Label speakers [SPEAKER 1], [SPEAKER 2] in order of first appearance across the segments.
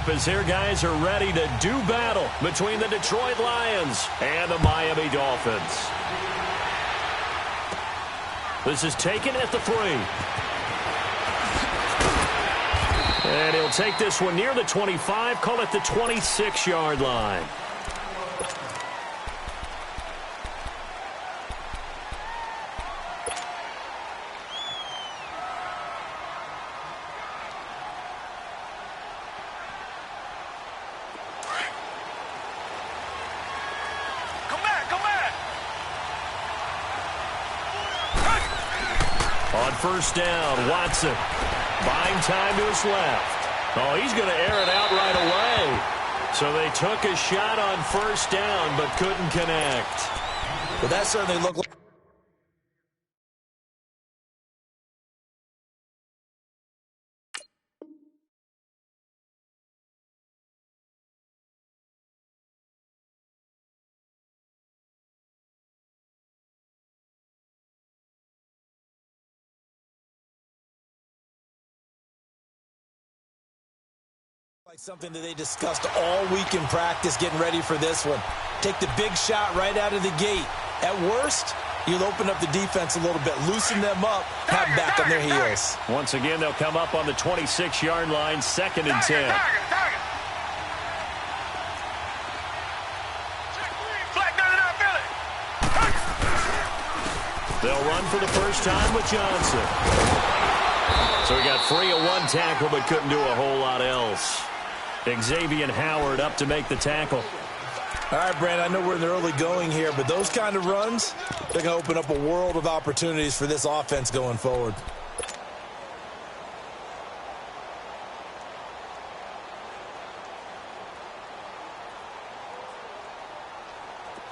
[SPEAKER 1] up as their guys are ready to do battle between the Detroit Lions and the Miami Dolphins. This is taken at the 3. And he'll take this one near the 25, call it the 26-yard line. On first down, Watson buying time to his left. Oh, he's going to air it out right away. So they took a shot on first down but couldn't connect.
[SPEAKER 2] Well, that certainly looked like... something that they discussed all week in practice getting ready for this one. Take the big shot right out of the gate. At worst, you'll open up the defense a little bit, loosen them up, have them back on their heels.
[SPEAKER 1] Once again, they'll come up on the 26-yard line, 2nd and 10. They'll run for the first time with Johnson. So he got free of one tackle but couldn't do a whole lot else. Xavier Howard up to make the tackle.
[SPEAKER 2] All right, Brand, I know we're in the early going here, but those kind of runs, they're going to open up a world of opportunities for this offense going forward.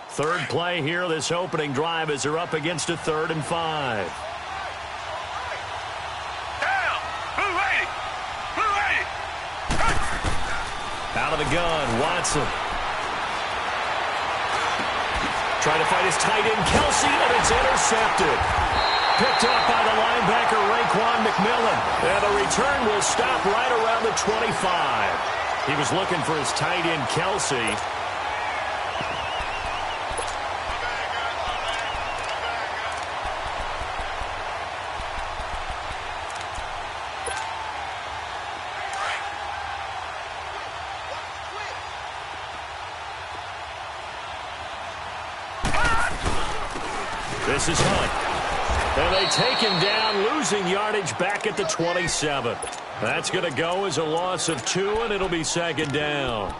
[SPEAKER 1] Third play here, this opening drive, as they're up against a 3rd and 5. Out of the gun, Watson. Trying to fight his tight end, Kelsey, and it's intercepted. Picked up by the linebacker, Raekwon McMillan. And the return will stop right around the 25. He was looking for his tight end, Kelsey. This is Hunt. And they take him down, losing yardage back at the 27. That's going to go as a loss of 2, and it'll be 2nd down.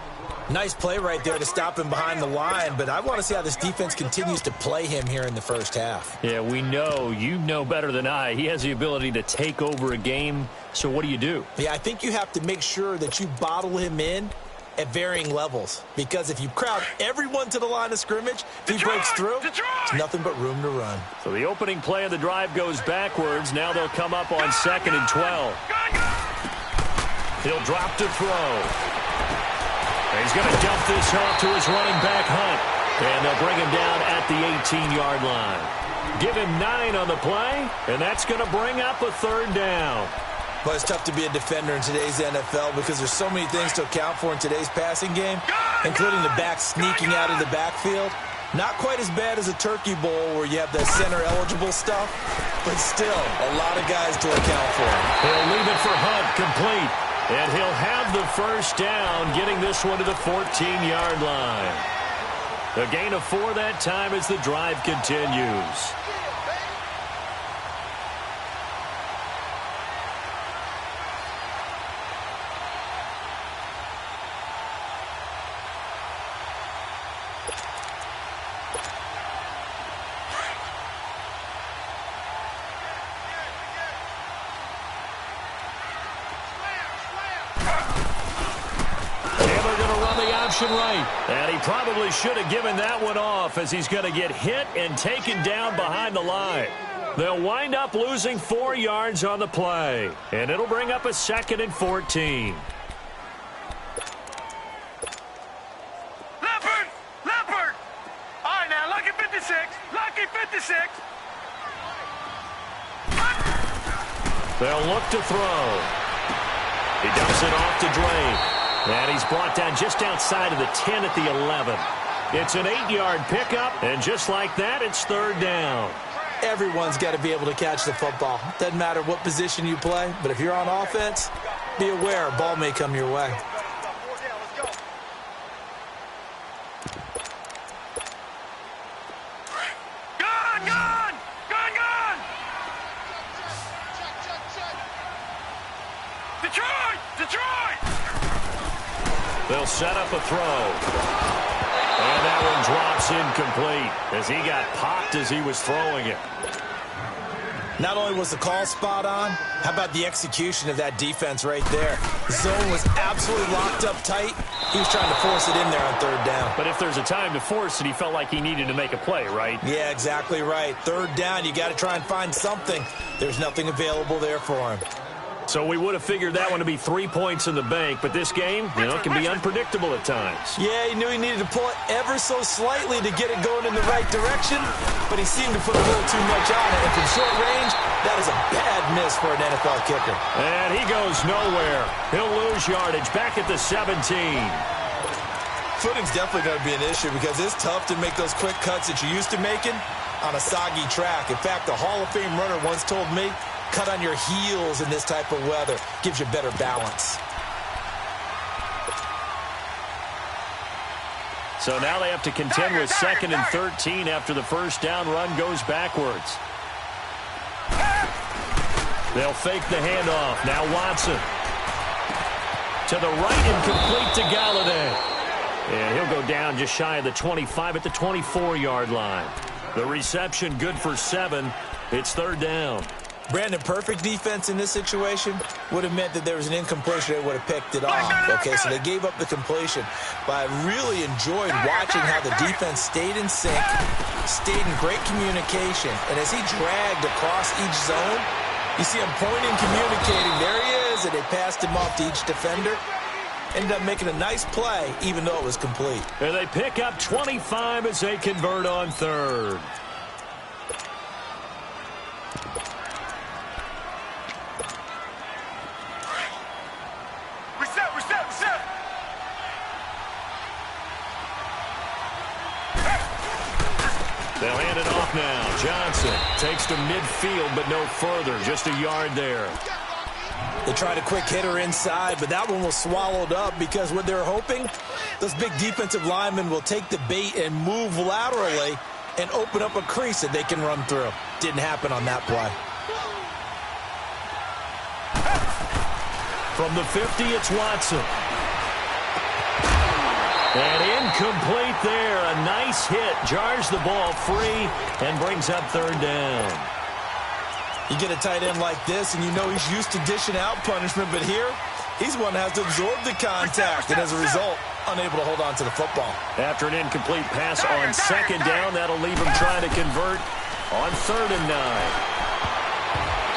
[SPEAKER 2] Nice play right there to stop him behind the line, but I want to see how this defense continues to play him here in the first half.
[SPEAKER 1] Yeah, we know. You know better than I. He has the ability to take over a game, so what do you do?
[SPEAKER 2] Yeah, I think you have to make sure that you bottle him in at varying levels, because if you crowd everyone to the line of scrimmage, if he breaks through, it's nothing but room to run.
[SPEAKER 1] So the opening play of the drive goes backwards. Now they'll come up on 2nd and 12. He'll drop to throw. And he's going to dump this off to his running back, Hunt. And they'll bring him down at the 18-yard line. Give him 9 on the play, and that's going to bring up a 3rd down.
[SPEAKER 2] But it's tough to be a defender in today's NFL because there's so many things to account for in today's passing game, including the back sneaking out of the backfield. Not quite as bad as a turkey bowl where you have the center-eligible stuff, but still a lot of guys to account for.
[SPEAKER 1] He'll leave it for Hunt, complete. And he'll have the first down, getting this one to the 14-yard line. A gain of 4 that time as the drive continues. Right. And he probably should have given that one off, as he's going to get hit and taken down behind the line. They'll wind up losing 4 yards on the play, and it'll bring up a 2nd and 14.
[SPEAKER 3] Leopard! All right, now, lucky 56. Lucky 56.
[SPEAKER 1] They'll look to throw. He dumps it off to Dre. And he's brought down just outside of the 10 at the 11. It's an 8-yard pickup, and just like that, it's third down.
[SPEAKER 2] Everyone's got to be able to catch the football. Doesn't matter what position you play, but if you're on offense, be aware a ball may come your way.
[SPEAKER 1] They'll set up a throw. And that one drops incomplete as he got popped as he was throwing it.
[SPEAKER 2] Not only was the call spot on, how about the execution of that defense right there? The zone was absolutely locked up tight. He was trying to force it in there on third down.
[SPEAKER 1] But if there's a time to force it, he felt like he needed to make a play, right?
[SPEAKER 2] Yeah, exactly right. Third down, you got to try and find something. There's nothing available there for him.
[SPEAKER 1] So we would have figured that one to be 3 points in the bank, but this game, can be unpredictable at times.
[SPEAKER 2] Yeah, he knew he needed to pull it ever so slightly to get it going in the right direction, but he seemed to put a little too much on it. And from short range, that is a bad miss for an NFL kicker.
[SPEAKER 1] And he goes nowhere. He'll lose yardage back at the 17.
[SPEAKER 2] Footing's definitely going to be an issue because it's tough to make those quick cuts that you're used to making on a soggy track. In fact, the Hall of Fame runner once told me, cut on your heels in this type of weather. Gives you better balance.
[SPEAKER 1] So now they have to contend with 2nd and 13 after the first down run goes backwards. They'll fake the handoff. Now Watson. To the right and complete to Galladay. And he'll go down just shy of the 25 at the 24-yard line. The reception good for 7. It's third down.
[SPEAKER 2] Brandon, perfect defense in this situation would have meant that there was an incompletion. They would have picked it off. Okay, so they gave up the completion. But I really enjoyed watching how the defense stayed in sync, stayed in great communication. And as he dragged across each zone, you see him pointing, communicating. There he is, and they passed him off to each defender. Ended up making a nice play, even though it was complete.
[SPEAKER 1] And they pick up 25 as they convert on third. They'll hand it off now. Johnson takes to midfield, but no further. Just a yard there.
[SPEAKER 2] They tried a quick hitter inside, but that one was swallowed up because what they're hoping, those big defensive linemen will take the bait and move laterally and open up a crease that they can run through. Didn't happen on that play.
[SPEAKER 1] From the 50, it's Watson. And incomplete there. A nice hit. Jars the ball free and brings up third down.
[SPEAKER 2] You get a tight end like this, and you know he's used to dishing out punishment, but here, he's one that has to absorb the contact, and as a result, unable to hold on to the football.
[SPEAKER 1] After an incomplete pass on second down, that'll leave him trying to convert on 3rd and 9.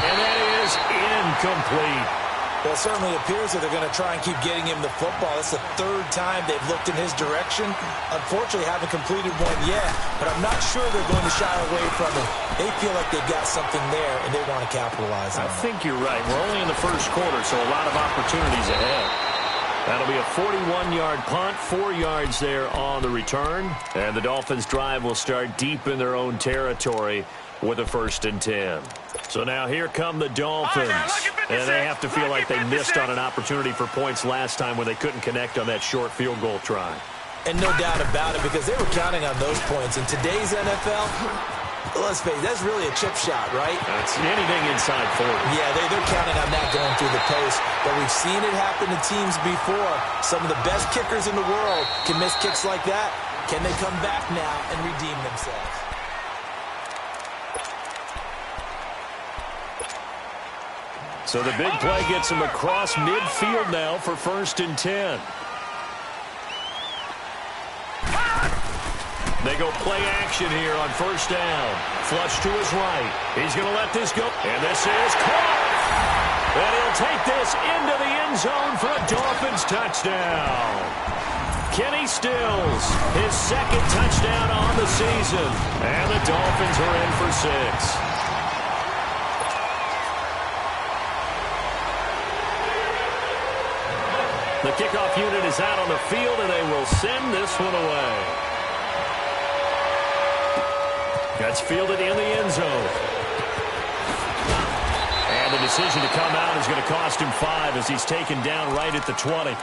[SPEAKER 1] And that is incomplete.
[SPEAKER 2] Well, it certainly appears that they're going to try and keep getting him the football. It's the 3rd time they've looked in his direction. Unfortunately, haven't completed one yet, but I'm not sure they're going to shy away from him. They feel like they've got something there, and they want to capitalize on it.
[SPEAKER 1] I think you're right. We're only in the first quarter, so a lot of opportunities ahead. That'll be a 41-yard punt, 4 yards there on the return. And the Dolphins' drive will start deep in their own territory with a 1st and 10. So now here come the Dolphins. And they have to feel like they missed on an opportunity for points last time when they couldn't connect on that short field goal try.
[SPEAKER 2] And no doubt about it, because they were counting on those points. In today's NFL, let's face it, that's really a chip shot, right?
[SPEAKER 1] That's anything inside 40.
[SPEAKER 2] Yeah, they're counting on that going through the post. But we've seen it happen to teams before. Some of the best kickers in the world can miss kicks like that. Can they come back now and redeem themselves?
[SPEAKER 1] So the big play gets him across midfield now for 1st and 10. They go play action here on 1st down. Flush to his right. He's going to let this go. And this is caught. And he'll take this into the end zone for a Dolphins touchdown. Kenny Stills, his 2nd touchdown on the season. And the Dolphins are in for 6. The kickoff unit is out on the field, and they will send this one away. That's fielded in the end zone. And the decision to come out is going to cost him 5 as he's taken down right at the 20.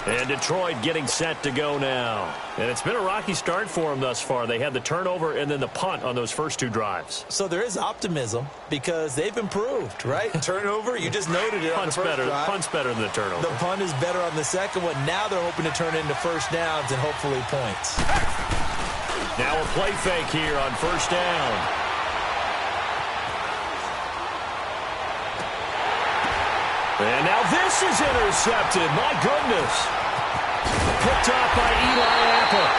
[SPEAKER 1] And Detroit getting set to go now. And it's been a rocky start for them thus far. They had the turnover and then the punt on those first 2 drives.
[SPEAKER 2] So there is optimism because they've improved, right? Turnover, you just noted it on the first drive.
[SPEAKER 1] Punt's better than the turnover.
[SPEAKER 2] The punt is better on the second one. Now they're hoping to turn it into first downs and hopefully points.
[SPEAKER 1] Now a play fake here on first down. And now this is intercepted. My goodness. Picked off by Eli Apple.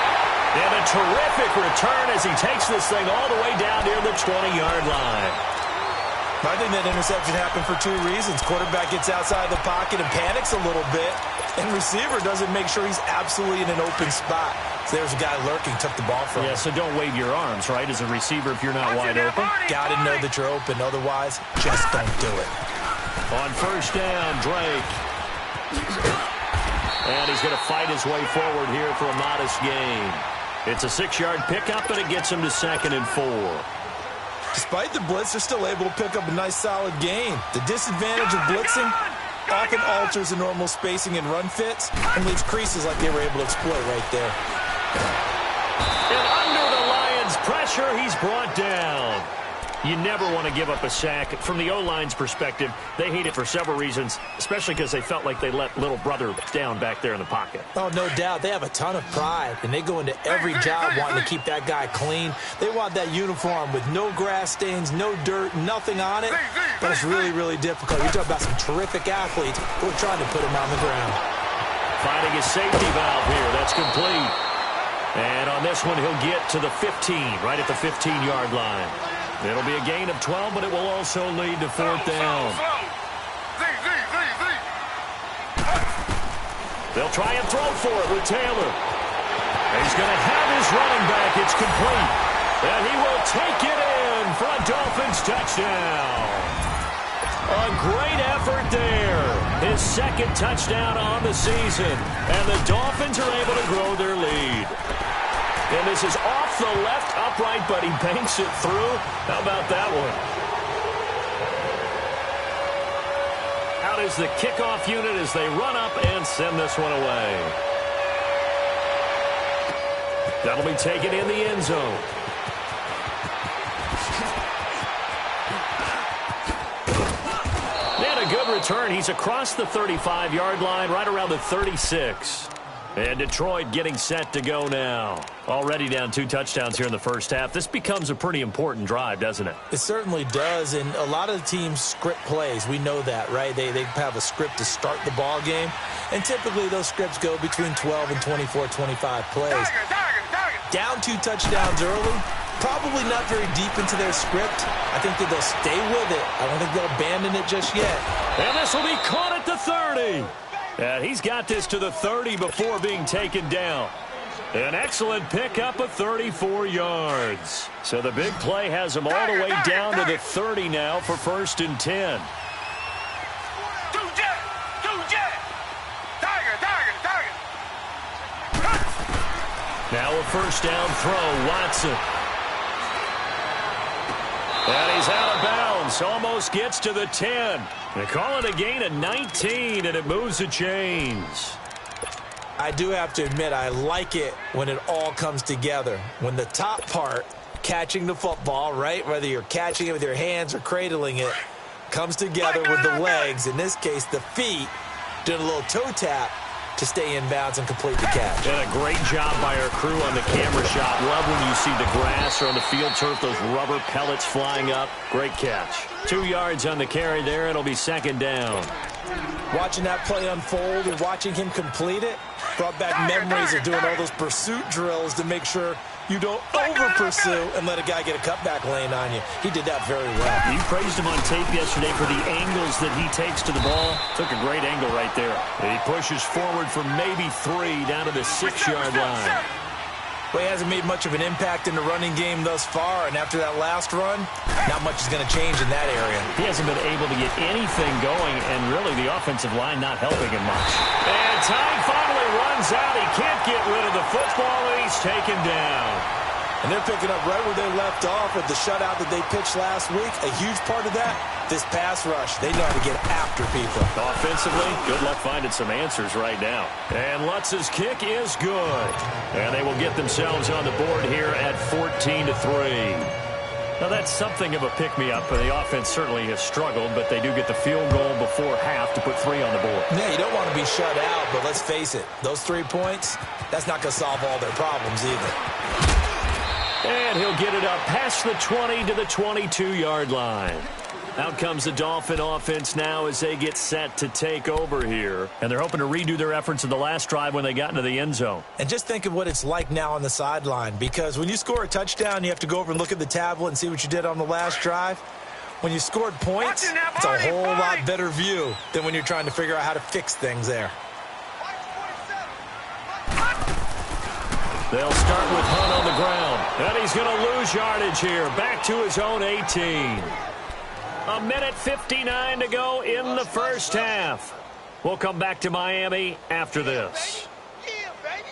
[SPEAKER 1] And a terrific return as he takes this thing all the way down near the 20-yard line.
[SPEAKER 2] I think that interception happened for 2 reasons. Quarterback gets outside the pocket and panics a little bit. And receiver doesn't make sure he's absolutely in an open spot. So there's a guy lurking, took the ball from him.
[SPEAKER 1] Yeah, so don't wave your arms, right, as a receiver if you're not wide open.
[SPEAKER 2] Got to know that you're open. Otherwise, just don't do it.
[SPEAKER 1] On first down, Drake. And he's going to fight his way forward here for a modest gain. It's a 6-yard pickup, and it gets him to 2nd and 4.
[SPEAKER 2] Despite the blitz, they're still able to pick up a nice, solid gain. The disadvantage of blitzing often alters the normal spacing and run fits and leaves creases like they were able to exploit right there.
[SPEAKER 1] And under the Lions' pressure, he's brought down. You never want to give up a sack. From the O-line's perspective, they hate it for several reasons, especially because they felt like they let little brother down back there in the pocket.
[SPEAKER 2] Oh, no doubt. They have a ton of pride, and they go into every job wanting to keep that guy clean. They want that uniform with no grass stains, no dirt, nothing on it. But it's really, really difficult. You're talking about some terrific athletes who are trying to put him on the ground.
[SPEAKER 1] Finding his safety valve here. That's complete. And on this one, he'll get to the 15, right at the 15-yard line. It'll be a gain of 12, but it will also lead to 4th down. They'll try and throw for it with Taylor. And he's going to have his running back. It's complete. And he will take it in for a Dolphins touchdown. A great effort there. His 2nd touchdown on the season. And the Dolphins are able to grow their lead. And this is off the left upright, but he banks it through. How about that one? Out is the kickoff unit as they run up and send this one away. That'll be taken in the end zone. And a good return. He's across the 35-yard line, right around the 36. And Detroit getting set to go now. Already down 2 touchdowns here in the first half. This becomes a pretty important drive, doesn't it?
[SPEAKER 2] It certainly does, and a lot of the teams script plays. We know that, right? They have a script to start the ball game, and typically those scripts go between 12 and 24, 25 plays. Down 2 touchdowns early, probably not very deep into their script. I think that they'll stay with it. I don't think they'll abandon it just yet.
[SPEAKER 1] And this will be caught at the 30. And he's got this to the 30 before being taken down. An excellent pickup of 34 yards. So the big play has him all the way down to the 30 now for 1st and 10. Now a first down throw, Watson. And he's out of bounds, almost gets to the 10. They call it a gain of 19, and it moves the chains.
[SPEAKER 2] I do have to admit, I like it when it all comes together. When the top part, catching the football, right, whether you're catching it with your hands or cradling it, comes together with the legs, in this case the feet, doing a little toe tap to stay in bounds and complete the catch.
[SPEAKER 1] And a great job by our crew on the camera shot. Love when you see the grass or on the field turf, those rubber pellets flying up. Great catch. 2 yards on the carry there. It'll be 2nd down.
[SPEAKER 2] Watching that play unfold and watching him complete it brought back memories of doing all those pursuit drills to make sure you don't over-pursue and let a guy get a cutback lane on you. He did that very well.
[SPEAKER 1] You praised him on tape yesterday for the angles that he takes to the ball. Took a great angle right there. And he pushes forward for maybe 3 down to the 6-yard line.
[SPEAKER 2] Well, he hasn't made much of an impact in the running game thus far, and after that last run, not much is going to change in that area.
[SPEAKER 1] He hasn't been able to get anything going, and really the offensive line not helping him much. And time finally runs out. He can't get rid of the football, and he's taken down.
[SPEAKER 2] And they're picking up right where they left off with the shutout that they pitched last week. A huge part of that, this pass rush. They know how to get after people.
[SPEAKER 1] Offensively, good luck finding some answers right now. And Lutz's kick is good. And they will get themselves on the board here at 14-3. Now, that's something of a pick-me-up. The offense certainly has struggled, but they do get the field goal before half to put 3 on the board.
[SPEAKER 2] Yeah, you don't want to be shut out, but let's face it. Those 3 points, that's not going to solve all their problems either.
[SPEAKER 1] And he'll get it up past the 20 to the 22-yard line. Out comes the Dolphin offense now as they get set to take over here. And they're hoping to redo their efforts in the last drive when they got into the end zone.
[SPEAKER 2] And just think of what it's like now on the sideline, because when you score a touchdown, you have to go over and look at the tablet and see what you did on the last drive. When you scored points, it's a whole lot better view than when you're trying to figure out how to fix things there.
[SPEAKER 1] They'll start with Hunt on the ground. And he's going to lose yardage here. Back to his own 18. A minute 59 to go in the first half. We'll come back to Miami after this.
[SPEAKER 3] Yeah, baby.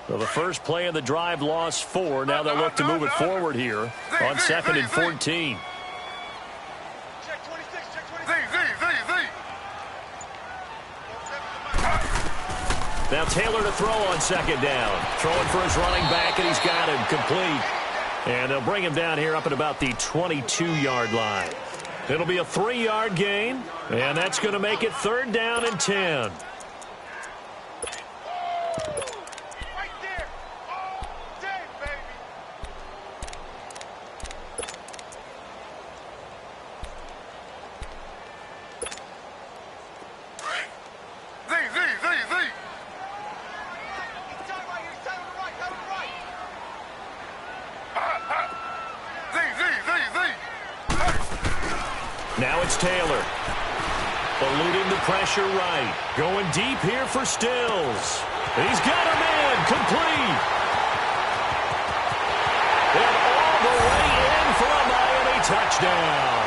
[SPEAKER 1] So the first play of the drive lost 4. Now they'll look to move it forward here on 2nd and 14.
[SPEAKER 3] Check 26, check 26.
[SPEAKER 1] Now Taylor to throw on 2nd down. Throwing for his running back, and he's got him complete. And they'll bring him down here up at about the 22-yard line. It'll be a 3-yard gain, and that's going to make it 3rd down and 10.
[SPEAKER 3] Right there. All day, baby. Z.
[SPEAKER 1] Now it's Taylor. Eluding the pressure right. Going deep here for Stills. He's got a man complete. And all the way in for a Miami touchdown.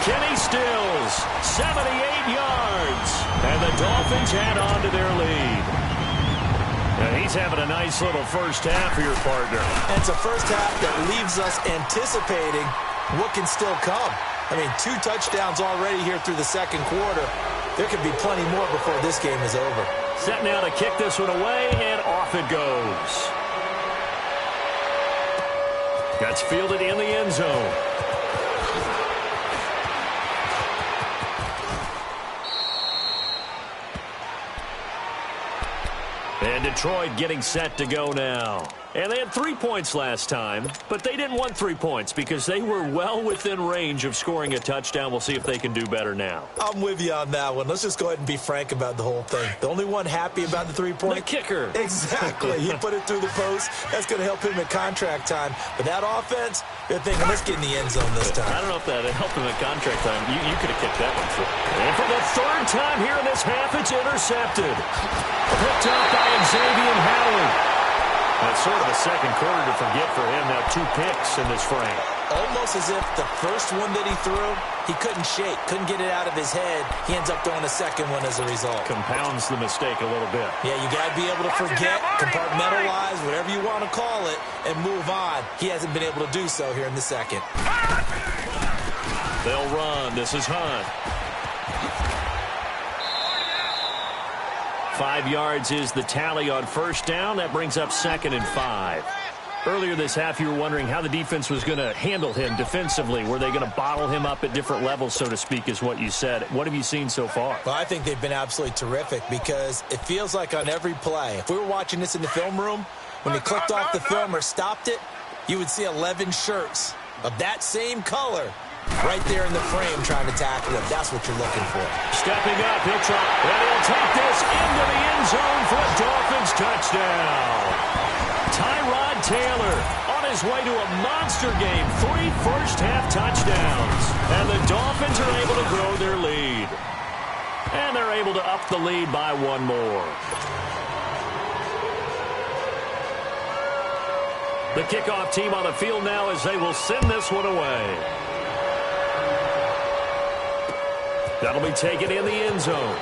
[SPEAKER 1] Kenny Stills, 78 yards. And the Dolphins add on to their lead. And he's having a nice little first half here, partner.
[SPEAKER 2] And it's a first half that leaves us anticipating what can still come. I mean, 2 touchdowns already here through the second quarter. There could be plenty more before this game is over.
[SPEAKER 1] Set now to kick this one away, and off it goes. That's fielded in the end zone. And Detroit getting set to go now. And they had 3 points last time, but they didn't want 3 points because they were well within range of scoring a touchdown. We'll see if they can do better now.
[SPEAKER 2] I'm with you on that one. Let's just go ahead and be frank about the whole thing. The only one happy about the 3-point?
[SPEAKER 1] The kicker.
[SPEAKER 2] Exactly. He put it through the post. That's going to help him at contract time. But that offense, they're thinking, let's get in the end zone this time.
[SPEAKER 1] I don't know if that helped him at contract time. You could have kicked that one through. And for the 3rd time here in this half, it's intercepted. Picked up by Xavier Howard. That's sort of a second quarter to forget for him. Now 2 picks in this frame.
[SPEAKER 2] Almost as if the first one that he threw, he couldn't shake, couldn't get it out of his head. He ends up throwing a second one as a result.
[SPEAKER 1] Compounds the mistake a little bit.
[SPEAKER 2] Yeah, you got to be able to forget, compartmentalize, whatever you want to call it, and move on. He hasn't been able to do so here in the second.
[SPEAKER 1] They'll run. This is Hunt. 5 yards is the tally on first down. That brings up 2nd and 5. Earlier this half, you were wondering how the defense was going to handle him defensively. Were they going to bottle him up at different levels, so to speak, is what you said. What have you seen so far?
[SPEAKER 2] Well, I think they've been absolutely terrific because it feels like on every play, if we were watching this in the film room, when he clicked off the film or stopped it, you would see 11 shirts of that same color right there in the frame trying to tackle him. That's what you're looking for.
[SPEAKER 1] Stepping up, he'll try, and he'll take this into the end zone for a Dolphins touchdown. Tyrod Taylor on his way to a monster game. 3 first-half touchdowns. And the Dolphins are able to grow their lead. And they're able to up the lead by 1 more. The kickoff team on the field now as they will send this one away. That'll be taken in the end zone.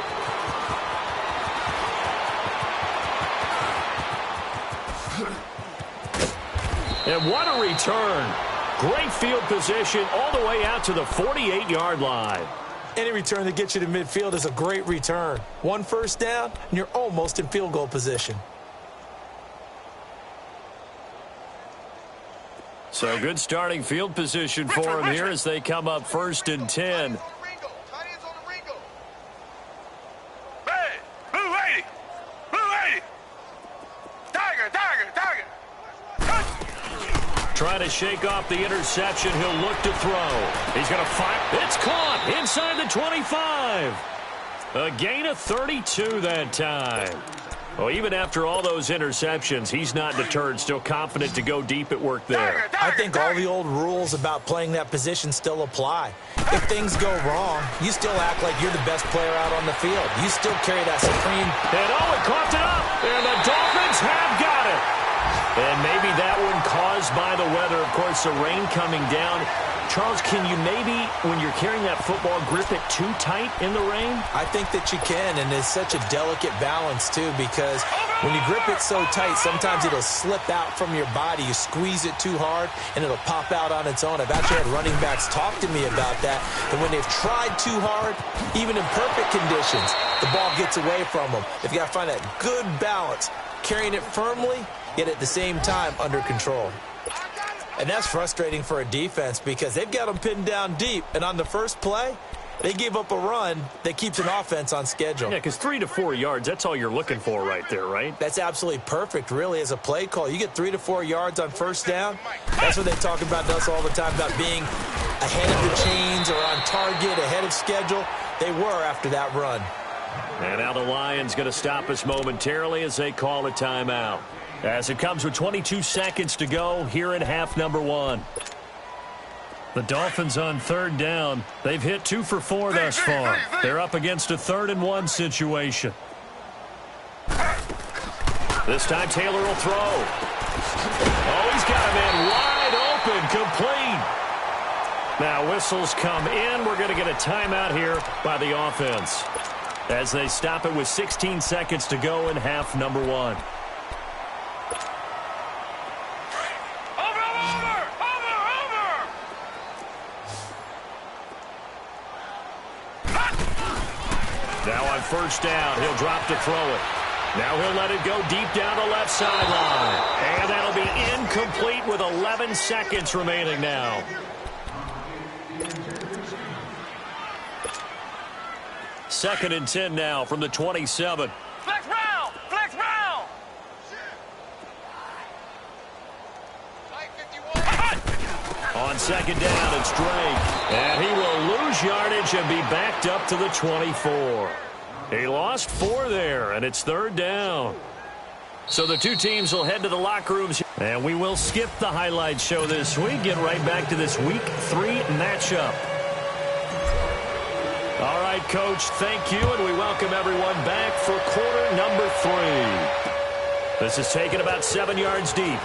[SPEAKER 1] And what a return. Great field position all the way out to the 48-yard line.
[SPEAKER 2] Any return that gets you to midfield is a great return. 1 first down, and you're almost in field goal position.
[SPEAKER 1] So good starting field position for them here as they come up 1st and 10. Trying to shake off the interception. He'll look to throw. He's going to fire. It's caught inside the 25. A gain of 32 that time. Well, even after all those interceptions, he's not deterred, still confident to go deep at work there.
[SPEAKER 2] I think all the old rules about playing that position still apply. If things go wrong, you still act like you're the best player out on the field. You still carry that supreme.
[SPEAKER 1] And Owen coughed it up, and the Dolphins have got it. And maybe that one caused by the weather. Of course, the rain coming down. Charles, can you maybe, when you're carrying that football, grip it too tight in the rain?
[SPEAKER 2] I think that you can, and it's such a delicate balance, too, because when you grip it so tight, sometimes it'll slip out from your body. You squeeze it too hard, and it'll pop out on its own. I've actually had running backs talk to me about that, and when they've tried too hard, even in perfect conditions, the ball gets away from them. They've got to find that good balance, carrying it firmly, yet at the same time under control. And that's frustrating for a defense because they've got them pinned down deep. And on the first play, they gave up a run that keeps an offense on schedule.
[SPEAKER 1] Yeah, because 3 to 4 yards, that's all you're looking for right there, right?
[SPEAKER 2] That's absolutely perfect, really, as a play call. You get 3 to 4 yards on first down. That's what they talk about to us all the time, about being ahead of the chains or on target, ahead of schedule. They were after that run.
[SPEAKER 1] And now the Lions going to stop us momentarily as they call a timeout. As it comes with 22 seconds to go here in half number 1. The Dolphins on 3rd down. They've hit 2 for 4 thus far. They're up against a 3rd and 1 situation. This time Taylor will throw. Oh, he's got a man wide open, complete. Now whistles come in. We're going to get a timeout here by the offense as they stop it with 16 seconds to go in half number 1. Now on 1st down, he'll drop to throw it. Now he'll let it go deep down the left sideline. And that'll be incomplete with 11 seconds remaining now. Second and 10 now from the 27.
[SPEAKER 3] Flex round! Flex round!
[SPEAKER 1] On 2nd down, it's Drake. And he will lose yardage and be backed up to the 24. He lost 4 there, and it's 3rd down. So the two teams will head to the locker rooms. And we will skip the highlight show this week. Get right back to this Week 3 matchup. All right, Coach, thank you, and we welcome everyone back for quarter number 3. This is taken about 7 yards deep.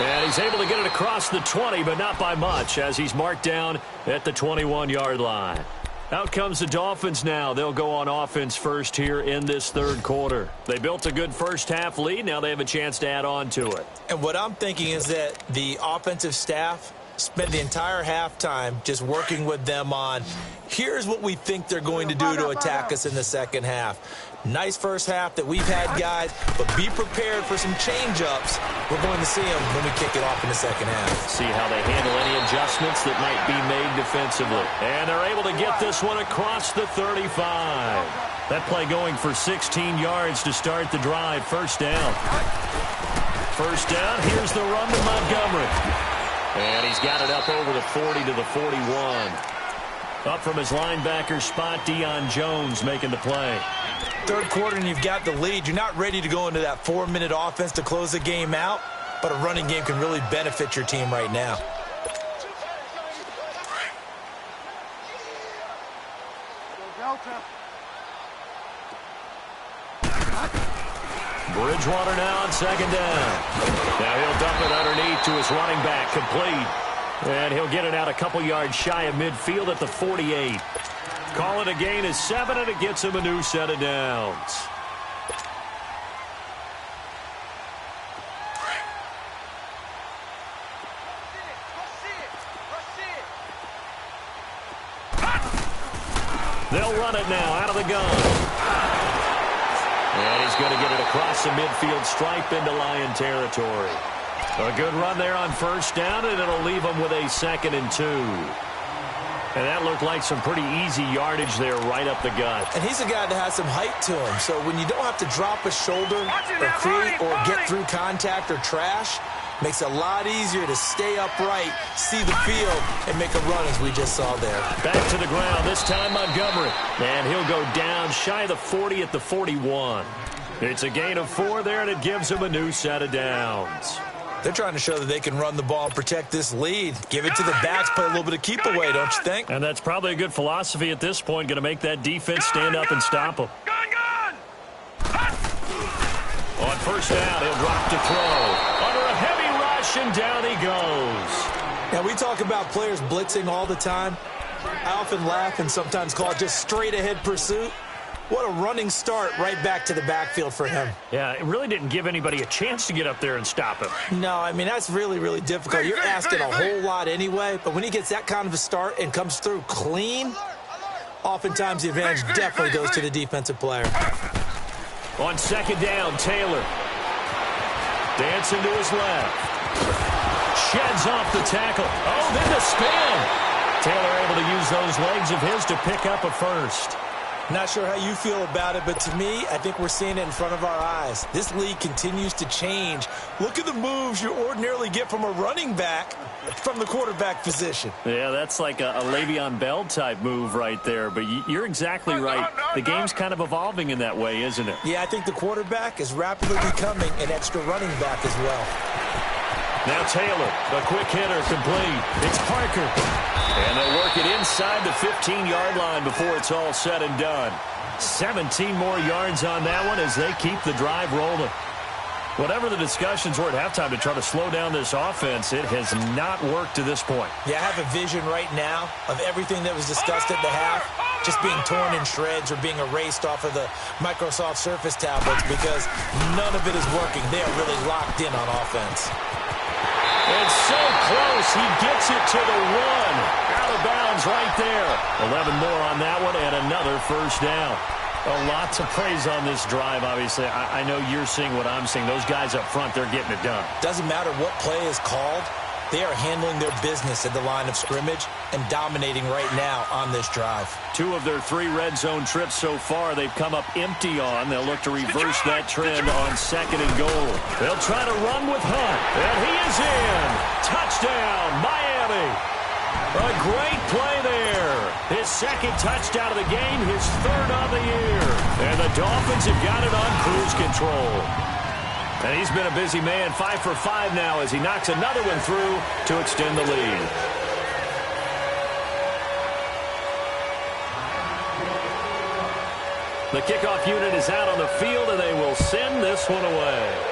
[SPEAKER 1] And he's able to get it across the 20, but not by much, as he's marked down at the 21-yard line. Out comes the Dolphins now. They'll go on offense first here in this 3rd quarter. They built a good first-half lead. Now they have a chance to add on to it.
[SPEAKER 2] And what I'm thinking is that the offensive staff spend the entire halftime just working with them on, here's what we think they're going to do to attack us in the second half. Nice first half that we've had, guys, but be prepared for some change-ups. We're going to see them when we kick it off in the second half.
[SPEAKER 1] See how they handle any adjustments that might be made defensively. And they're able to get this one across the 35. That play going for 16 yards to start the drive. First down. First down, here's the run to Montgomery. And he's got it up over the 40 to the 41. Up from his linebacker spot, Deion Jones making the play.
[SPEAKER 2] Third quarter and you've got the lead. You're not ready to go into that 4-minute offense to close the game out, but a running game can really benefit your team right now.
[SPEAKER 1] Bridgewater now on second down. Now he'll dump it underneath to his running back, complete. And he'll get it out a couple yards shy of midfield at the 48. Call it a gain of 7, and it gets him a new set of downs. They'll run it now out of the gun. And he's going to get it across the midfield stripe into Lion territory. A good run there on first down, and it'll leave him with a 2nd and 2. And that looked like some pretty easy yardage there right up the gut.
[SPEAKER 2] And he's a guy that has some height to him. So when you don't have to drop a shoulder or create or get through contact or trash, makes it a lot easier to stay upright, see the field, and make a run as we just saw there.
[SPEAKER 1] Back to the ground, this time Montgomery. And he'll go down shy of the 40 at the 41. It's a gain of 4 there, and it gives him a new set of downs.
[SPEAKER 2] They're trying to show that they can run the ball and protect this lead. Give it to the backs, play a little bit of keep away, don't you think?
[SPEAKER 1] And that's probably a good philosophy at this point, going to make that defense stand up and stop them. On first down, he'll drop to throw. Under a heavy rush, and down he goes.
[SPEAKER 2] Now, we talk about players blitzing all the time. I often laugh and sometimes call it just straight-ahead pursuit. What a running start right back to the backfield for him.
[SPEAKER 1] Yeah, it really didn't give anybody a chance to get up there and stop him.
[SPEAKER 2] No, I mean, that's really, really difficult. You're asking a whole lot anyway, but when he gets that kind of a start and comes through clean, oftentimes the advantage definitely goes to the defensive player.
[SPEAKER 1] On second down, Taylor. Dancing to his left. Sheds off the tackle. Oh, then the spin. Taylor able to use those legs of his to pick up a first.
[SPEAKER 2] Not sure how you feel about it, but to me, I think we're seeing it in front of our eyes. This league continues to change. Look at the moves you ordinarily get from a running back from the quarterback position.
[SPEAKER 1] Yeah, that's like a Le'Veon Bell type move right there, but you're exactly right. The game's kind of evolving in that way, isn't it?
[SPEAKER 2] Yeah, I think the quarterback is rapidly becoming an extra running back as well.
[SPEAKER 1] Now Taylor, the quick hitter, complete. It's Parker. And they'll work it inside the 15-yard line before it's all said and done. 17 more yards on that one as they keep the drive rolling. Whatever the discussions were at halftime to try to slow down this offense, it has not worked to this point.
[SPEAKER 2] Yeah, I have a vision right now of everything that was discussed at the half just being torn in shreds or being erased off of the Microsoft Surface tablets because none of it is working. They are really locked in on offense.
[SPEAKER 1] It's so close. He gets it to the 1. Out of bounds right there. 11 more on that one and another first down. A lot to praise on this drive, obviously. I know you're seeing what I'm seeing. Those guys up front, they're getting it done.
[SPEAKER 2] Doesn't matter what play is called. They are handling their business at the line of scrimmage and dominating right now on this drive. 2
[SPEAKER 1] of their 3 red zone trips so far, they've come up empty on. They'll look to reverse that trend on second and goal. They'll try to run with Hunt, and he is in. Touchdown, Miami. A great play there. His second touchdown of the game, his 3rd of the year. And the Dolphins have got it on cruise control. And he's been a busy man, 5 for 5 now as he knocks another one through to extend the lead. The kickoff unit is out on the field, and they will send this one away.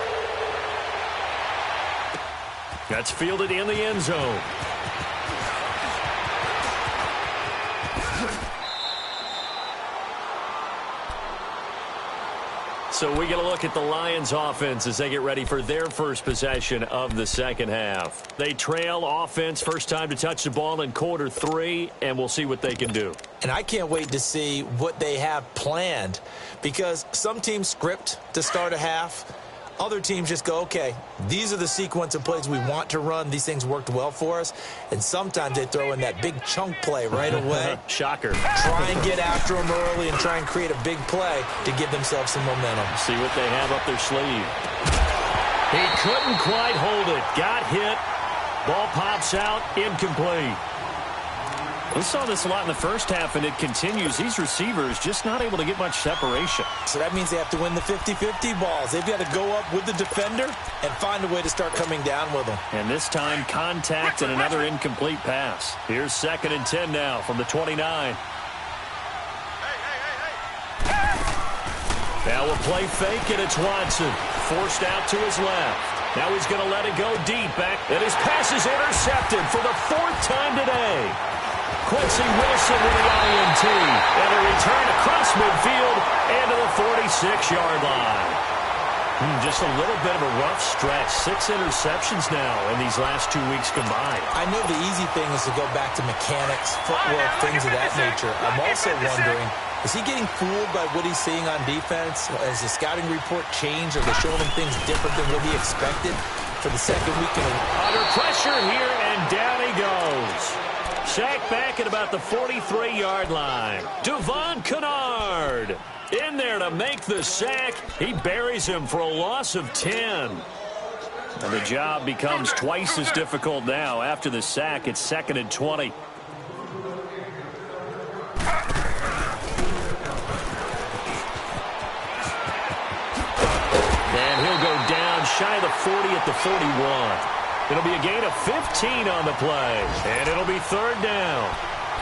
[SPEAKER 1] That's fielded in the end zone. So we get a look at the Lions offense as they get ready for their first possession of the second half. They trail offense first time to touch the ball in quarter 3, and we'll see what they can do.
[SPEAKER 2] And I can't wait to see what they have planned because some teams script to start a half. Other teams just go, okay, these are the sequence of plays we want to run. These things worked well for us. And sometimes they throw in that big chunk play right away.
[SPEAKER 1] Shocker.
[SPEAKER 2] Try and get after them early and try and create a big play to give themselves some momentum.
[SPEAKER 1] See what they have up their sleeve. He couldn't quite hold it. Got hit. Ball pops out. Incomplete. We saw this a lot in the first half, and it continues. These receivers just not able to get much separation.
[SPEAKER 2] So that means they have to win the 50-50 balls. They've got to go up with the defender and find a way to start coming down with them.
[SPEAKER 1] And this time, contact and another incomplete pass. Here's 2nd and 10 now from the 29. Now we'll play fake, and it's Watson. Forced out to his left. Now he's going to let it go deep back. And his pass is intercepted for the 4th time today. Quincy Wilson with the INT. And a return across midfield and to the 46-yard line. Just a little bit of a rough stretch. 6 interceptions now in these last 2 weeks combined.
[SPEAKER 2] I know the easy thing is to go back to mechanics, footwork, things of that nature. I'm also wondering, is he getting fooled by what he's seeing on defense? Has the scouting report changed? Are they showing him things different than what he expected for the second week in a row?
[SPEAKER 1] Under pressure here, and down he goes. Sacked back at about the 43-yard line. Devon Kennard in there to make the sack. He buries him for a loss of 10. And the job becomes twice as difficult now. After the sack, it's 2nd and 20. And he'll go down shy of the 40 at the 41. It'll be a gain of 15 on the play. And it'll be 3rd down.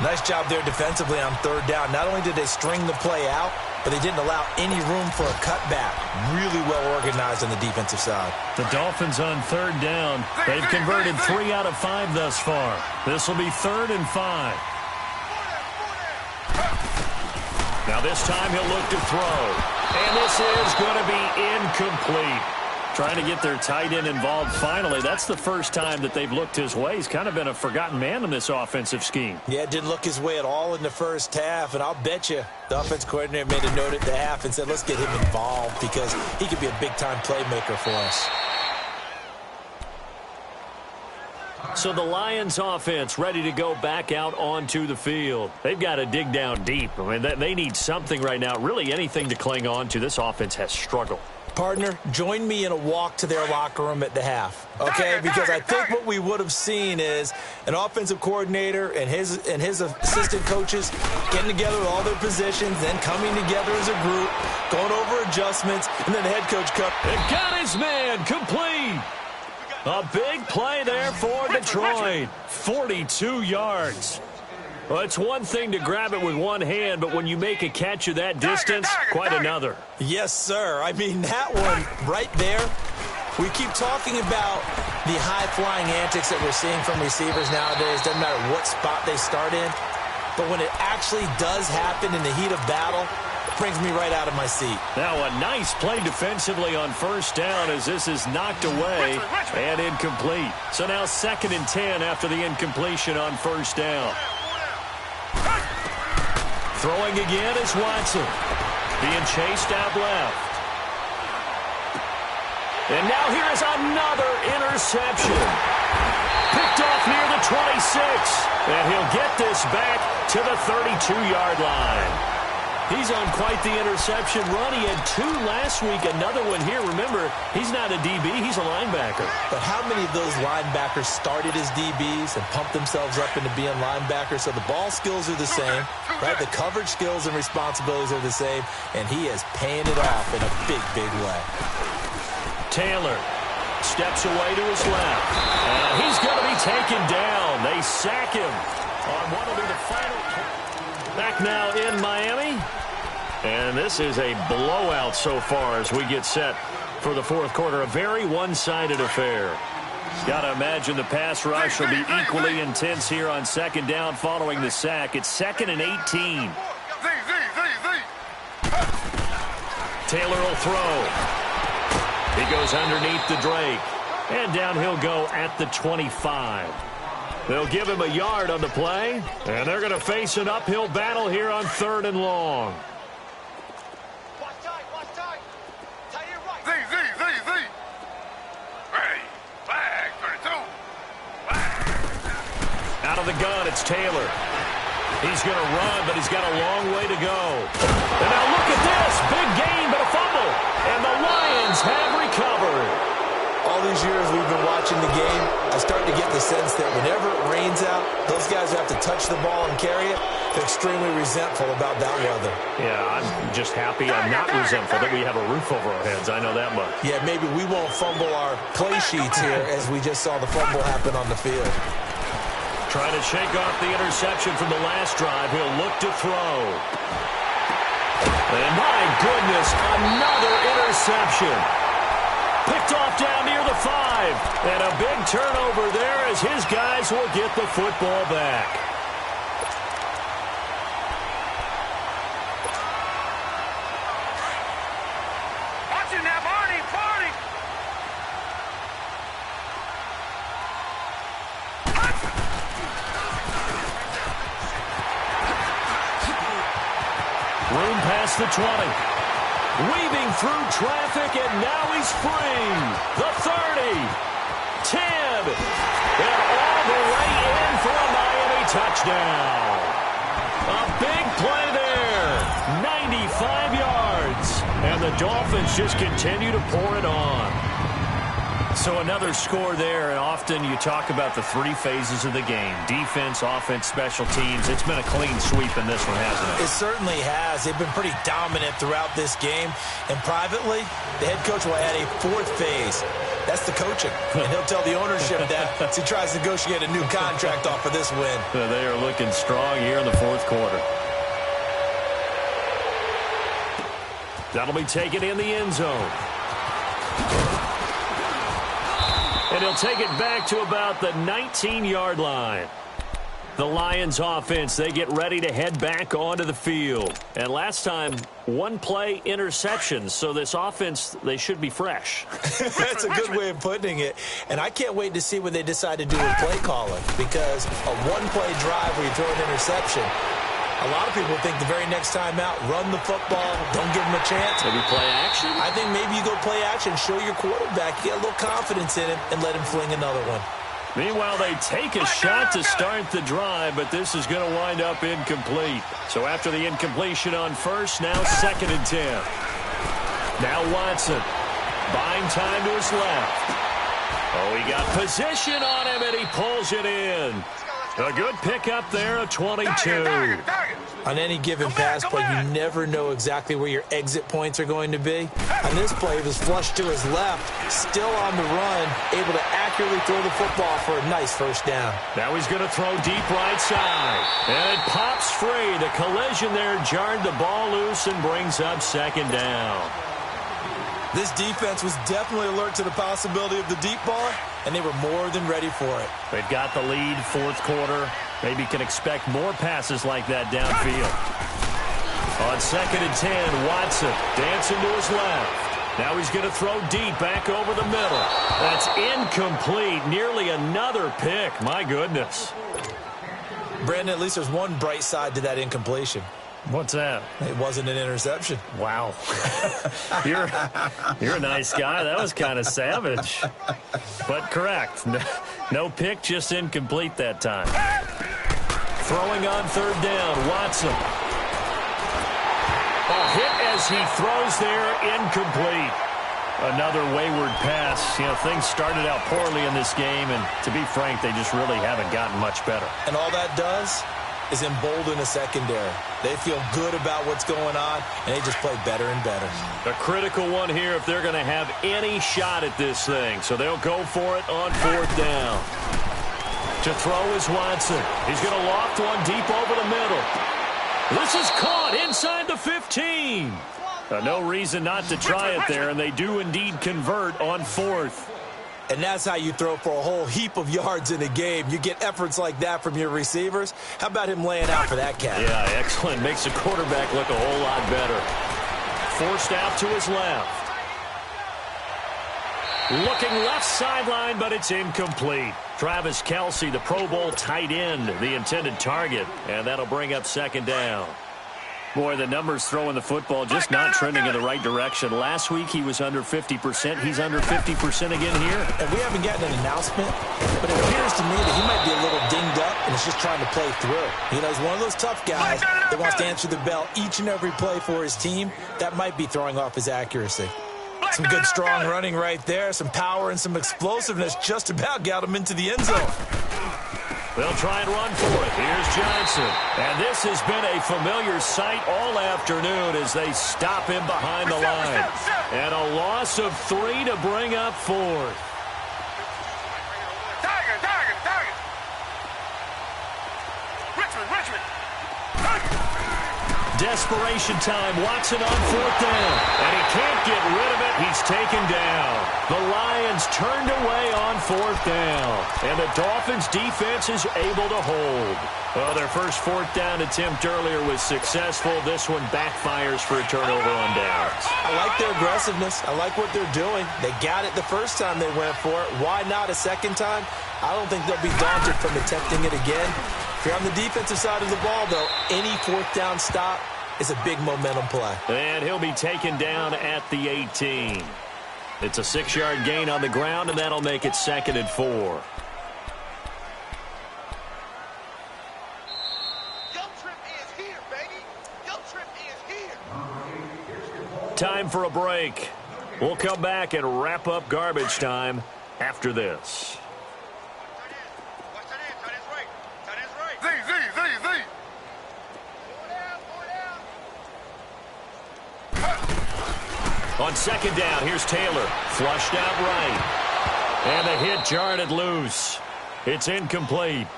[SPEAKER 2] Nice job there defensively on 3rd down. Not only did they string the play out, but they didn't allow any room for a cutback. Really well organized on the defensive side.
[SPEAKER 1] The Dolphins on 3rd down. They've converted 3 out of 5 thus far. This will be 3rd and 5. Now this time he'll look to throw. And this is going to be incomplete. Trying to get their tight end involved finally. That's the first time that they've looked his way. He's kind of been a forgotten man in this offensive scheme.
[SPEAKER 2] Yeah, it didn't look his way at all in the first half. And I'll bet you the offense coordinator made a note at the half and said, let's get him involved because he could be a big-time playmaker for us.
[SPEAKER 1] So the Lions offense ready to go back out onto the field. They've got to dig down deep. I mean, they need something right now, really anything to cling on to. This offense has struggled.
[SPEAKER 2] Partner, join me in a walk to their locker room at the half, okay? Because I think what we would have seen is an offensive coordinator and his assistant coaches getting together with all their positions, then coming together as a group, going over adjustments, and then the head coach cut.
[SPEAKER 1] And got his man complete. A big play there for Detroit. 42 yards. Well, it's one thing to grab it with one hand, but when you make a catch of that distance, quite another.
[SPEAKER 2] Yes, sir. I mean, that one right there, we keep talking about the high-flying antics that we're seeing from receivers nowadays. Doesn't matter what spot they start in. But when it actually does happen in the heat of battle, it brings me right out of my seat.
[SPEAKER 1] Now a nice play defensively on 1st down as this is knocked away and incomplete. So now 2nd and 10 after the incompletion on 1st down. Throwing again is Watson. Being chased out left. And now here is another interception. Picked off near the 26. And he'll get this back to the 32-yard line. He's on quite the interception run. He had 2 last week, another one here. Remember, he's not a DB, he's a linebacker.
[SPEAKER 2] But how many of those linebackers started as DBs and pumped themselves up into being linebackers? So the ball skills are the same, right? The coverage skills and responsibilities are the same, and he is paying it off in a big, big way.
[SPEAKER 1] Taylor steps away to his left. And he's going to be taken down. They sack him on what will be the final. Back now in Miami. And this is a blowout so far as we get set for the 4th quarter. A very one-sided affair. Got to imagine the pass rush will be equally intense here on 2nd down following the sack. It's 2nd and 18. Taylor will throw. He goes underneath the Drake. And down he'll go at the 25. They'll give him a yard on the play, and they're going to face an uphill battle here on 3rd and long.
[SPEAKER 3] Watch tight. Tie it right. Z. Ready. Flag, 32. Flag.
[SPEAKER 1] Out of the gun, it's Taylor. He's going to run, but he's got a long way to go. And now look at this. Big gain, but a fumble. And the Lions have recovered.
[SPEAKER 2] all these years we've been watching the game, I start to get the sense that whenever it rains out, those guys who have to touch the ball and carry it, they're extremely resentful about that weather.
[SPEAKER 1] Yeah, I'm just happy I'm not resentful that we have a roof over our heads. I know that much.
[SPEAKER 2] Yeah, maybe we won't fumble our play sheets here as we just saw the fumble happen on the field.
[SPEAKER 1] Trying to shake off the interception from the last drive. He'll look to throw. And my goodness, another interception. Picked off down near the 5. And a big turnover there as his guys will get the football back.
[SPEAKER 3] Watch it now, Barney, Barney.
[SPEAKER 1] Room past the 20. Weaving through traffic, and now he's free. The 30. 10. And all the way in for a Miami touchdown. A big play there. 95 yards. And the Dolphins just continue to pour it on. So another score there, and often you talk about the 3 phases of the game. Defense, offense, special teams. It's been a clean sweep in this one, hasn't it?
[SPEAKER 2] It certainly has. They've been pretty dominant throughout this game. And privately, the head coach will add a 4th phase. That's the coaching. And he'll tell the ownership that as he tries to negotiate a new contract off of this win.
[SPEAKER 1] They are looking strong here in the 4th quarter. That'll be taken in the end zone. And he'll take it back to about the 19-yard line. The Lions offense, they get ready to head back onto the field. And last time, 1-play interceptions. So this offense, they should be fresh.
[SPEAKER 2] That's a good way of putting it. And I can't wait to see what they decide to do with play calling. Because a 1-play drive where you throw an interception, a lot of people think the very next time out, run the football, don't give them a chance.
[SPEAKER 1] Maybe play action?
[SPEAKER 2] I think maybe you go play action, show your quarterback, get a little confidence in him, and let him fling another one.
[SPEAKER 1] Meanwhile, they take a shot to start the drive, but this is going to wind up incomplete. So after the incompletion on first, now 2nd and 10. Now Watson, buying time to his left. Oh, he got position on him, and he pulls it in. A good pickup there, a 22.
[SPEAKER 2] On any given pass play, you never know exactly where your exit points are going to be. On this play, he was flushed to his left, still on the run, able to accurately throw the football for a nice first down.
[SPEAKER 1] Now he's going to throw deep right side. And it pops free. The collision there jarred the ball loose and brings up 2nd down.
[SPEAKER 2] This defense was definitely alert to the possibility of the deep ball, and they were more than ready for it.
[SPEAKER 1] They've got the lead, 4th quarter. Maybe can expect more passes like that downfield. On 2nd and 10, Watson dancing to his left. Now he's going to throw deep back over the middle. That's incomplete. Nearly another pick. My goodness.
[SPEAKER 2] Brandon, at least there's one bright side to that incompletion.
[SPEAKER 1] What's that?
[SPEAKER 2] It wasn't an interception.
[SPEAKER 1] Wow. You're a nice guy. That was kind of savage. But correct. No pick, just incomplete that time. Throwing on 3rd down, Watson. A hit as he throws there, incomplete. Another wayward pass. You know, things started out poorly in this game, and to be frank, they just really haven't gotten much better.
[SPEAKER 2] And all that does is embolden a secondary. They feel good about what's going on, and they just play better and better.
[SPEAKER 1] A critical one here if they're going to have any shot at this thing. So they'll go for it on 4th down. To throw is Watson. He's going to loft one deep over the middle. This is caught inside the 15. No reason not to try it there, and they do indeed convert on 4th.
[SPEAKER 2] And that's how you throw for a whole heap of yards in a game. You get efforts like that from your receivers. How about him laying out for that cat?
[SPEAKER 1] Yeah, excellent. Makes the quarterback look a whole lot better. Forced out to his left. Looking left sideline, but it's incomplete. Travis Kelce, the Pro Bowl tight end, the intended target. And that'll bring up 2nd down. Boy, the numbers throwing the football just not trending in the right direction. Last week he was under 50%. He's under 50% again here.
[SPEAKER 2] And we haven't gotten an announcement, but it appears to me that he might be a little dinged up and is just trying to play through. You know, he's one of those tough guys that wants to answer the bell each and every play for his team. That might be throwing off his accuracy. Some good strong running right there. Some power and some explosiveness just about got him into the end zone.
[SPEAKER 1] They'll try and run for it. Here's Johnson. And this has been a familiar sight all afternoon as they stop him behind the line. And a loss of 3 to bring up 4th. Desperation time. Watson on 4th down. And he can't get rid of it. He's taken down. The Lions turned away on 4th down. And the Dolphins' defense is able to hold. Well, their first 4th down attempt earlier was successful. This one backfires for a turnover on downs.
[SPEAKER 2] I like their aggressiveness. I like what they're doing. They got it the first time they went for it. Why not a second time? I don't think they'll be daunted from attempting it again. If you're on the defensive side of the ball, though, any 4th down stop is a big momentum play.
[SPEAKER 1] And he'll be taken down at the 18. It's a 6-yard gain on the ground, and that'll make it 2nd and 4. Time for a break. We'll come back and wrap up garbage time after this. On 2nd down, here's Taylor. Flushed out right. And the hit jarred it loose. It's incomplete.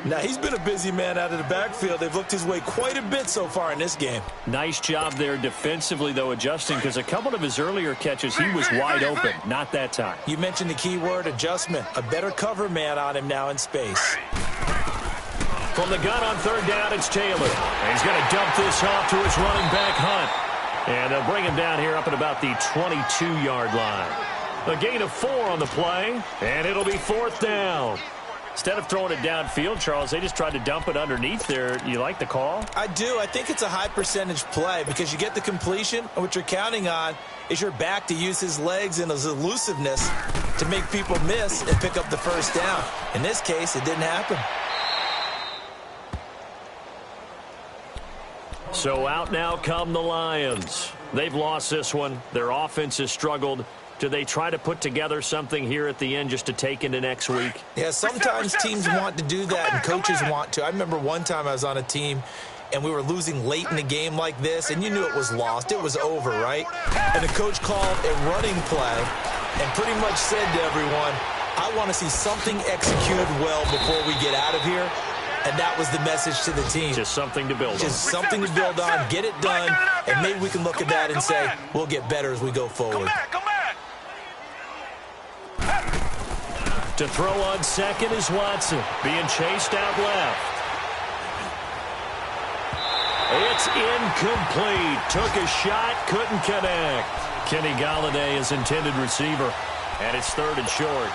[SPEAKER 2] Now, he's been a busy man out of the backfield. They've looked his way quite a bit so far in this game.
[SPEAKER 1] Nice job there defensively, though, adjusting, because a couple of his earlier catches, he was wide open. Not that time.
[SPEAKER 2] You mentioned the key word, adjustment. A better cover man on him now in space.
[SPEAKER 1] From the gun on 3rd down, it's Taylor. And he's going to dump this off to his running back, Hunt. And they'll bring him down here up at about the 22-yard line. A gain of 4 on the play, and it'll be 4th down. Instead of throwing it downfield, Charles, they just tried to dump it underneath there. You like the call?
[SPEAKER 2] I do. I think it's a high-percentage play because you get the completion, and what you're counting on is your back to use his legs and his elusiveness to make people miss and pick up the first down. In this case, it didn't happen.
[SPEAKER 1] So out now come the Lions. They've lost this one. Their offense has struggled. Do they try to put together something here at the end just to take into next week?
[SPEAKER 2] Yeah, sometimes teams want to do that and coaches want to. I remember one time I was on a team and we were losing late in the game like this, and you knew it was lost. It was over, right? And the coach called a running play and pretty much said to everyone, I want to see something executed well before we get out of here. And that was the message to the team.
[SPEAKER 1] Just something to build on.
[SPEAKER 2] Just something to build on, get it done, and maybe we can look at that and say, we'll get better as we go forward.
[SPEAKER 1] To throw on 2nd is Watson, being chased out left. It's incomplete. Took a shot, couldn't connect. Kenny Golladay is intended receiver, and it's 3rd and short.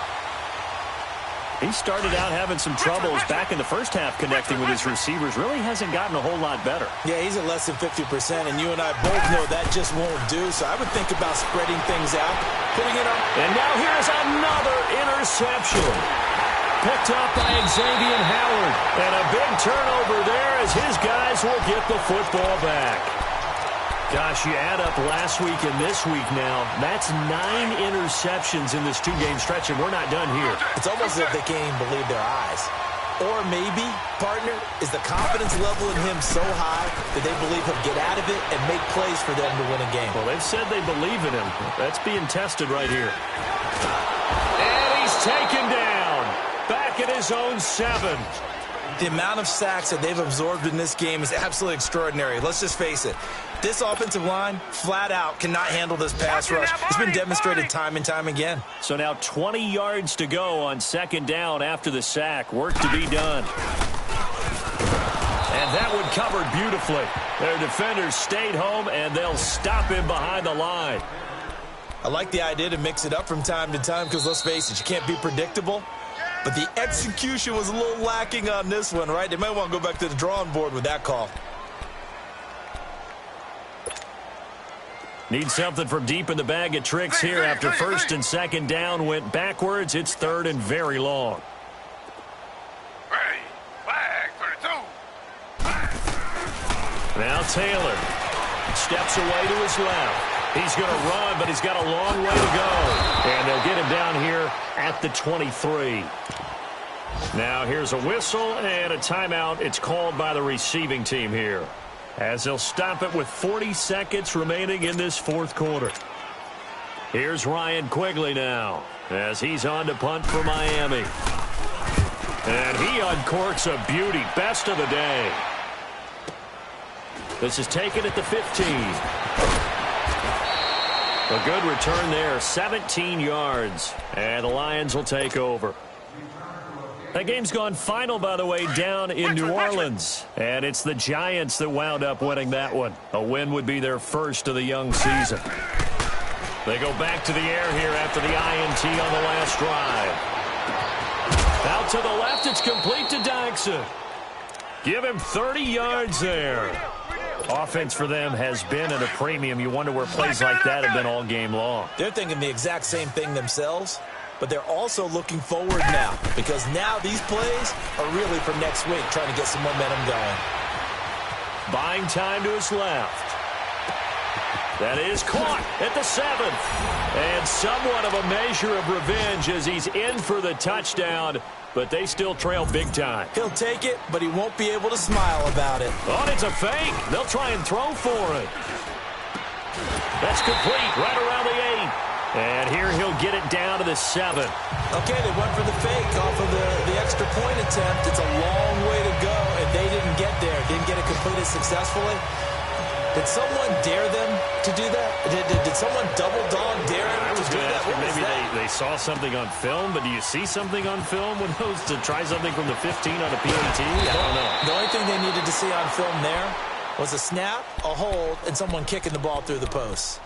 [SPEAKER 1] He started out having some troubles back in the first half connecting with his receivers. Really hasn't gotten a whole lot better.
[SPEAKER 2] Yeah, he's at less than 50%, and you and I both know that just won't do. So I would think about spreading things out, putting it on.
[SPEAKER 1] And now here's another interception. Picked up by Xavier Howard. And a big turnover there as his guys will get the football back. Gosh, you add up last week and this week now, that's 9 interceptions in this 2-game stretch, and we're not done here.
[SPEAKER 2] It's almost as if they can't even believe their eyes. Or maybe, partner, is the confidence level in him so high that they believe he'll get out of it and make plays for them to win a game.
[SPEAKER 1] Well, they've said they believe in him. That's being tested right here. And he's taken down. Back at his own 7.
[SPEAKER 2] The amount of sacks that they've absorbed in this game is absolutely extraordinary. Let's just face it. This offensive line, flat out, cannot handle this pass rush. It's been demonstrated time and time again.
[SPEAKER 1] So now 20 yards to go on 2nd down after the sack. Work to be done. And that one covered beautifully. Their defenders stayed home, and they'll stop him behind the line.
[SPEAKER 2] I like the idea to mix it up from time to time because, let's face it, you can't be predictable. But the execution was a little lacking on this one, right? They might want to go back to the drawing board with that call.
[SPEAKER 1] Need something from deep in the bag of tricks here after 1st and 2nd down went backwards. It's 3rd and very long. Now Taylor steps away to his left. He's going to run, but he's got a long way to go. And they'll get him down here at the 23. Now here's a whistle and a timeout. It's called by the receiving team here, as they'll stop it with 40 seconds remaining in this fourth quarter. Here's Ryan Quigley now, as he's on to punt for Miami. And he uncorks a beauty. Best of the day. This is taken at the 15. A good return there, 17 yards. And the Lions will take over. That game's gone final, by the way, down in New Orleans. And it's the Giants that wound up winning that one. A win would be their first of the young season. They go back to the air here after the INT on the last drive. Out to the left, it's complete to Dyson. Give him 30 yards there. Offense for them has been at a premium. You wonder where plays like that have been all game long.
[SPEAKER 2] They're thinking the exact same thing themselves, but they're also looking forward now, because now these plays are really for next week, trying to get some momentum going.
[SPEAKER 1] Buying time to his left. That is caught at the 7th. And somewhat of a measure of revenge as he's in for the touchdown, but they still trail big time.
[SPEAKER 2] He'll take it, but he won't be able to smile about it.
[SPEAKER 1] Oh, it's a fake. They'll try and throw for it. That's complete right around the 8. And here he'll get it down to the 7.
[SPEAKER 2] Okay, they went for the fake off of the extra point attempt. It's a long way to go, and they didn't get there. Didn't get it completed successfully. Did someone dare them to do that? Did someone double dog dare them to do that?
[SPEAKER 1] Maybe they saw something on film, but do you see something on film with those to try something from the 15 on a PAT? I don't know.
[SPEAKER 2] The only thing they needed to see on film there was a snap, a hold, and someone kicking the ball through the post.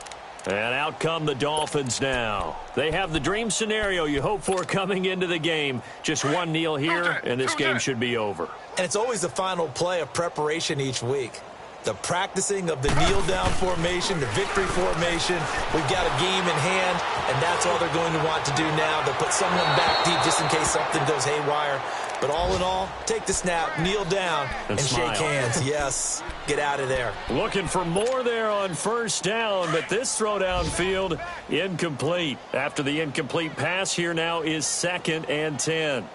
[SPEAKER 1] And out come the Dolphins now. They have the dream scenario you hope for coming into the game. Just one kneel here, and this game should be over.
[SPEAKER 2] And it's always the final play of preparation each week. The practicing of the kneel-down formation, the victory formation. We've got a game in hand, and that's all they're going to want to do now. They'll put someone back deep just in case something goes haywire. But all in all, take the snap, kneel down, and shake hands. Yes, get out of there.
[SPEAKER 1] Looking for more there on first down, but this throw downfield, incomplete. After the incomplete pass, here now is 2nd and 10.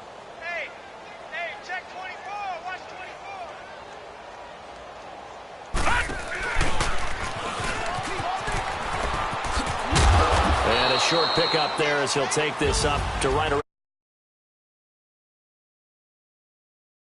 [SPEAKER 1] Short pickup there as he'll take this up to right around.